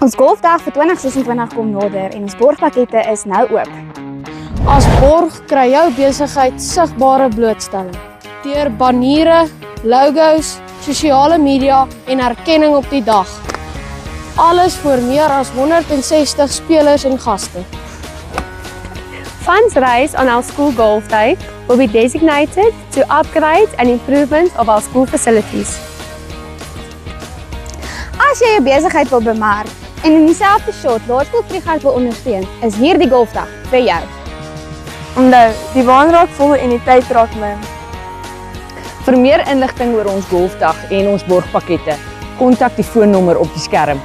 Ons golfdag vir 2026 kom nader en ons borgpakkette is nou oop. As borg kry jou besigheid sigbare blootstelling deur baniere, logos, sosiale media en erkenning op die dag. Alles vir meer as 160 spelers en gaste. Funds raised on our school golf day will be designated to upgrade and improvement of our school facilities. As jy jou besigheid wil bemark en in dieselfde shot laerskool Trigard wil ondersteun, is hierdie golfdag vir jou. Onthou, die baan raak vol en die tyd raak min. Vir meer inligting oor ons golfdag en ons borgpakkette, kontak die foonnommer op die skerm.